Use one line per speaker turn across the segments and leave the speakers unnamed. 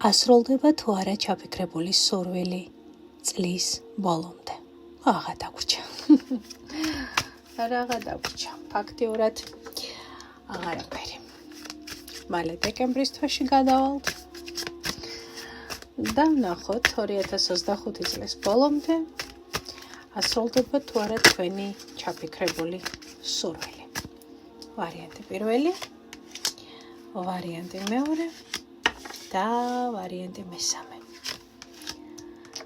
ასრულდება თუ არა ჩაფიქრებული სურვილი წლის ბოლომდე. აღარ დაგვრჩა. Რაღაც დაგვრჩა. ფაქტიურად აღარაფერი. მალე დეკემბრის თვეში გადავალთ და ვნახოთ 2025 წლის ბოლომდე ასრულდება თუ არა თქვენი ჩაფიქრებული სურვილი. ვარიანტი პირველი, ვარიანტი მეორე და ვარიანტი მესამე.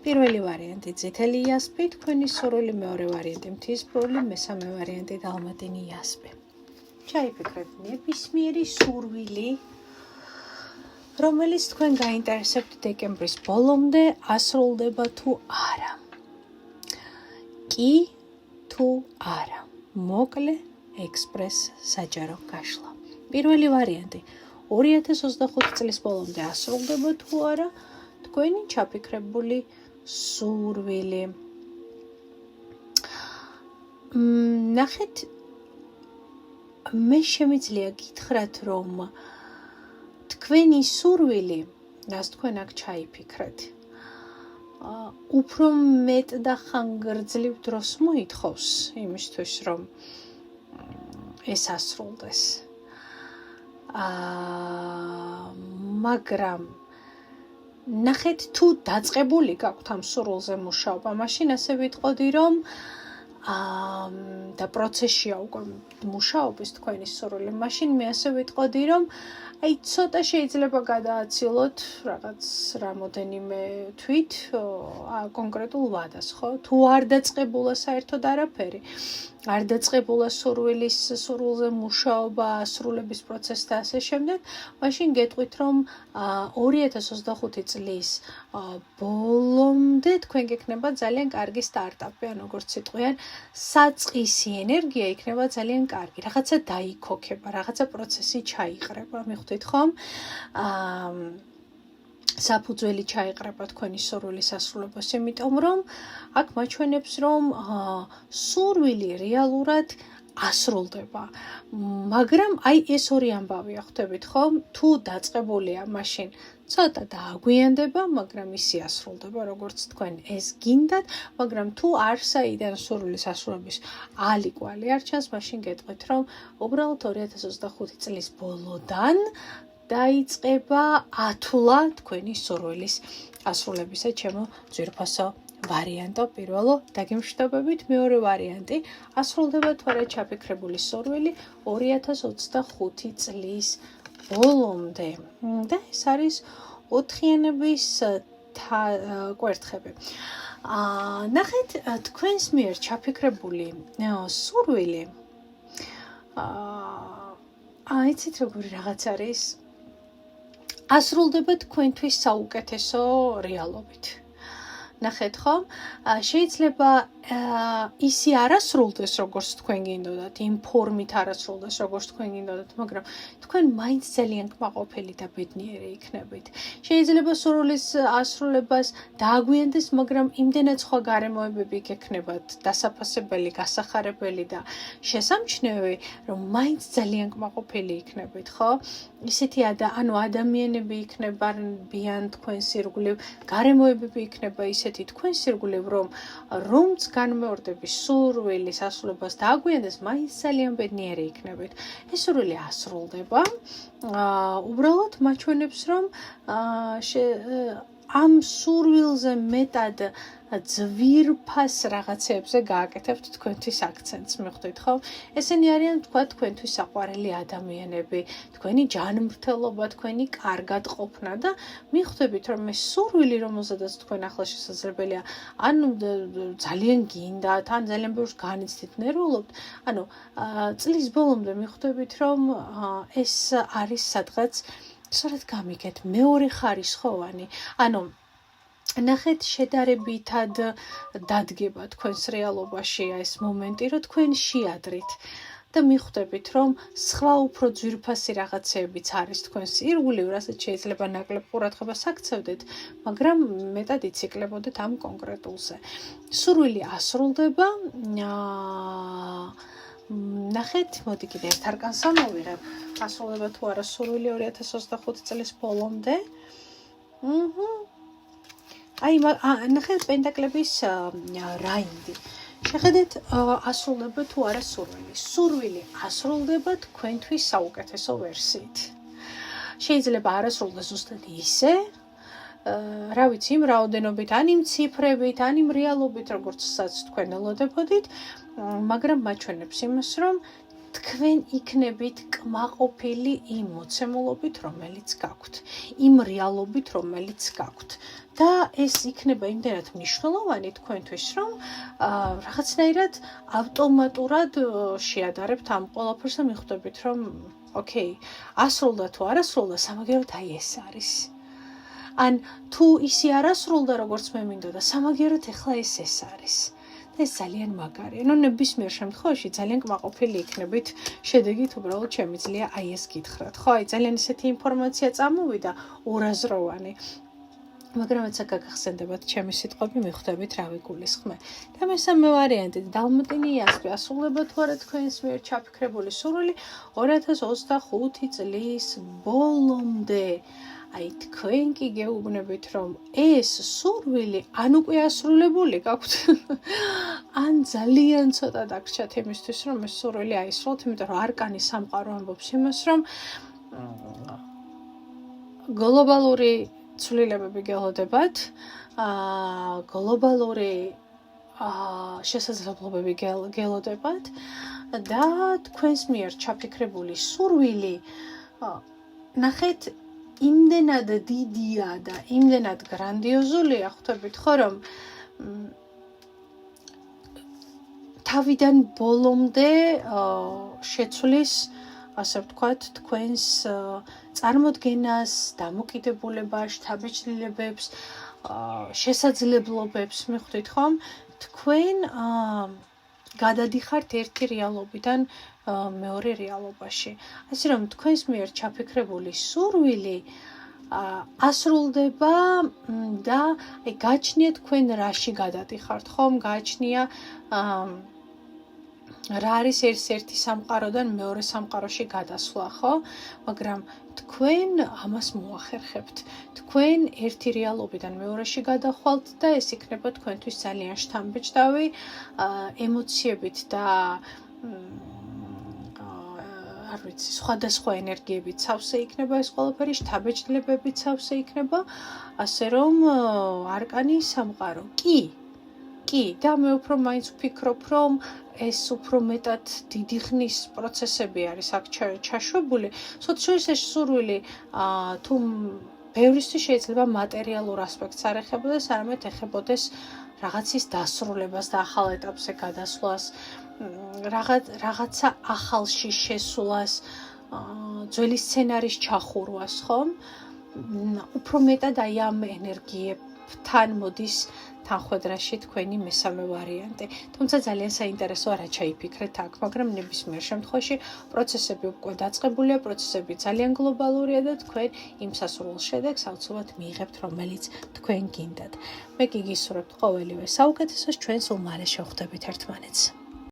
პირველი ვარიანტი წითელი იასპი, თქვენი სურვილი, მეორე ვარიანტი მთისფრული, მესამე ვარიანტი დალმატინი იასპი. ჩაიფიქრეთ ნებისმიერი სურვილი, რომელიც თქვენ გაინტერესებთ დეკემბრის ბოლომდე, ასრულდება თუ არა. კი თუ არა. მოკლე, ექსპრეს, საჯარო გაშლა. პირველი ვარიანტი 2025 წლის ბოლომდე ასრულდება თუ არა თქვენი ჩაფიქრებული სურვილი. ნახეთ, მე შემიძლია გითხრათ, რომ თქვენი სურვილი, რაც თქვენ აქ ჩაიფიქრეთ, უფრო მეტ და ხანგრძლივ დროს მოითხოვს იმისთვის, რომ ეს ასრულდეს. მაგრამ ნახეთ, თუ დაწყებული გაქვთ ამ სურვილზე მუშაობა, მაშინ ასე ვიტყოდი, რომ და პროცესშია უკვე მუშაობის თქვენი სურვილი, მაშინ მე ასე ვიტყოდი, რომ ცოტა შეიძლება გადააცილოთ რაღაც რამოდენიმე თვით კონკრეტულ ვადას, ხო? თუ არ დაწყებულა საერთოდ არაფერი, არ დაწყებულა სურვილზე მუშაობა, ასრულების პროცესი და ასე შემდეგ, მაშინ გეტყვით, რომ 2025 წლის ბოლომდე თქვენ გექნება ძალიან კარგი სტარტაპი, ან როგორც იტყვიან, საწყისი ენერგია იქნება ძალიან კარგი, რაღაცა დაიქოქება, რაღაცა პროცესი ჩაიყრება, მიხვდით ხომ? საფუძველი ჩაიყრება თქვენი სურვილის ასრულებას, იმიტომ რომ აქ მაჩვენებს, რომ სურვილი რეალურად ასრულდება. მაგრამ აი ეს ორი ამბავია, ხვდებით ხომ? თუ დაწყებულია, მაშინ ცოტა დააგვიანდება, მაგრამ ისი ასრულდება, როგორც თქვენ ეს გინდათ, მაგრამ თუ არსაიდან სურვილის ასრულების ალი-კვალი არ ჩანს, მაშინ გეტყვით, რომ უბრალოდ 2025 წლის ბოლოდან დაიწყება ათვლა თქვენი სურვილის ასრულებისა, ჩემო ძვირფასო ვარიანტო. პირველო დაგემშვიდობებით, მეორე ვარიანტი ასრულდება თუ არა ჩაფიქრებული სურვილი 2025 წლის ბოლომდე. და ეს არის ოთხიანების კვერთხები. ნახეთ, თქვენს მიერ ჩაფიქრებული სურვილი იცით როგორი რაღაც არის? ასრულდება თქვენთვის საუკეთესო რეალობით. ნახეთ ხომ? შეიძლება ისი არ ასრულდეს, როგორც თქვენ გინდოდათ, იმ ფორმით არ ასრულდეს, როგორც თქვენ გინდოდათ, მაგრამ თქვენ მაინც ძალიან კმაყოფილი და ბედნიერი იქნებით. შეიძლება სურვილის ასრულებას დააგვიანდეს, მაგრამ იმდენად სხვა გარემოებები გექნებათ, დასაფასებელი, გასახარებელი და შესამჩნევი, რომ მაინც ძალიან კმაყოფილი იქნებით, ხო? ისეთი ადამიანები იქნებიან თქვენს ირგვლივ, გარემოებები იქნება ისეთი თქვენს ირგვლივ, რომც განმეორდების სურვილის ასრულებას დააგვიანდეს, მაინც ძალიან ბედნიერი იქნებით. ეს სურვილი ასრულდება. უბრალოდ მაჩვენებს, რომ ამ სურვილზე მეტად ძვირფას რაღაცებზე გააკეთებთ თქვენთვის აქცენტს, მიხვდით ხო? ესენი არიან თქვენთვის საყვარელი ადამიანები, თქვენი ჯანმრთელობა, თქვენი კარგად ყოფნა და მიხვდებით, რომ ეს სურვილი, რომელზედაც თქვენ ახლა შესაძლებელია, ან ძალიან გინდათ, ან ძალიან ბევრს განიცდით, ნერვულობთ, წლის ბოლომდე მიხვდებით, რომ ეს არის სადღაც სწორედ გამიგეთ, მეორე ხარისხოვანი, ნახეთ, შედარებითად დადგება თქვენს რეალობაში ეს მომენტი, რომ თქვენ შეადრით და მიხვდებით, რომ სხვა უფრო ძვირფასი რაღაცეებიც არის თქვენს ირგვლივ, რასაც შეიძლება ნაკლებ ყურადღებას აქცევდეთ, მაგრამ მეტად იციკლებოდეთ ამ კონკრეტულზე. სურვილი ასრულდება. ნახეთ, მოდი კიდე ერთ არკანს ამოვიღებ. ასრულდება თუ არა სურვილი 2025 წლის ბოლომდე. აი ნახეთ პენტაკლების რაინდი. შეხედეთ ასრულდება თუ არა სურვილი. სურვილი ასრულდება თქვენთვის საუკეთესო ვერსიით. შეიძლება არ ასრულდეს ზუსტად ისე, რა ვიცი, იმ რაოდენობით, ან იმ ციფრებით, ან იმ რეალობით, როგორცაც თქვენ ელოდებოდით, მაგრამ მაჩვენებს იმას, რომ თქვენ იქნებით კმაყოფილი იმ მოცემულობით, რომელიც გაქვთ, იმ რეალობით, რომელიც გაქვთ. და ეს იქნება იმდენად მნიშვნელოვანი თქვენთვის, რომ რაღაცნაირად ავტომატურად შეადარებთ ამ ყველაფერს და მიხვდებით, რომ ოკეი, ასრულდა თუ არ ასრულდა, სამაგეროდ აი ეს არის. ან თუ ისი არ ასრულდა, როგორც მე მინდოდა, სამაგეროდ ეხლა ეს არის. ეს ძალიან მაგარია. ნებისმიერ შემთხვევაში ძალიან კმაყოფილი იქნებით, შედეგით უბრალოდ შემიძლია აი ეს გითხრათ. ხო, აი ძალიან ისეთი ინფორმაცია წამოვიდა ორაზროვანი. მაგრამ რაცა გაგახსენდებათ ჩემი სიტყვები, მიხვდებით რა ვიგულისხმე. და მესამე ვარიანტი, დალმატინი იასპი, ასრულება თუ არა თქვენს მიერ ჩაფიქრებული სურვილი 2025 წლის ბოლომდე. აი თქვენ კი გეუბნებით, რომ ეს სურვილი ან უკვე ასრულებული გაქვთ, ან ძალიან ცოტა დაგრჩათ იმისთვის, რომ ეს სურვილი აისრულოთ, იმიტომ რომ არკანი სამყარო ამბობს იმას, რომ გლობალური ცვლილებები გელოდებათ, გლობალური შესაძლებლობები გელოდებათ და თქვენს მიერ ჩაფიქრებული სურვილი ნახეთ იმდენად დიდია და იმდენად გრანდიოზულია, ხვდებით ხო, რომ თავიდან ბოლომდე შეცვლის, ასე ვთქვათ, თქვენს წარმოდგენას, დამოკიდებულებას, შთაბეჭდილებებს, შესაძლებლობებს, მიხვდით ხომ? თქვენ გადადიხართ ერთი რეალობიდან მეორე რეალობაში. ასე რომ თქვენს მიერ ჩაფიქრებული სურვილი ასრულდება და გაჩნია თქვენ რაში გადადიხართ, ხომ? გაჩნია რა არის ერთ-ერთი სამყაროდან მეორე სამყაროში გადასვლა, ხო? მაგრამ თქვენ ამას მოახერხებთ. თქვენ ერთი რეალობიდან მეორეში გადახვალთ და ეს იქნება თქვენთვის ძალიან შთამბეჭდავი ემოციებით და არ ვიცი, სხვადასხვა ენერგიებით სავსე იქნება ეს ყველაფერი, შთაბეჭდილებებით სავსე იქნება, ასე რომ არკანი სამყარო. კი, და მე უფრო მაინც ვფიქრობ, რომ ეს უფრო მეტად დიდი ხნის პროცესები არის აქ ჩაშვებული. სულ შორის ეს სურვილი თუ ბევრისთვის შეიძლება მატერიალურ ასპექტს არ ეხებოდეს, არამედ ეხებოდეს რაღაცის დასრულებას და ახალ ეტაპზე გადასვლას, რაღაცა ახალში შესვლას, ძველი სცენარის ჩახურვას, ხომ? უფრო მეტად აი ამ ენერგიებთან მოდის თანხვედრაში თქვენი მესამე ვარიანტი. თუმცა ძალიან საინტერესოა რა ჩაიფიქრეთ აქ, მაგრამ ნებისმიერ შემთხვევაში პროცესები უკვე დაწყებულია, პროცესები ძალიან გლობალურია და თქვენ იმ სასურველ შედეგს აუცილებლად მიიღებთ, რომელიც თქვენ გინდათ. მე კი გისურვებთ ყოველივე საუკეთესოს, ჩვენ სულ მალე შევხვდებით ერთმანეთს.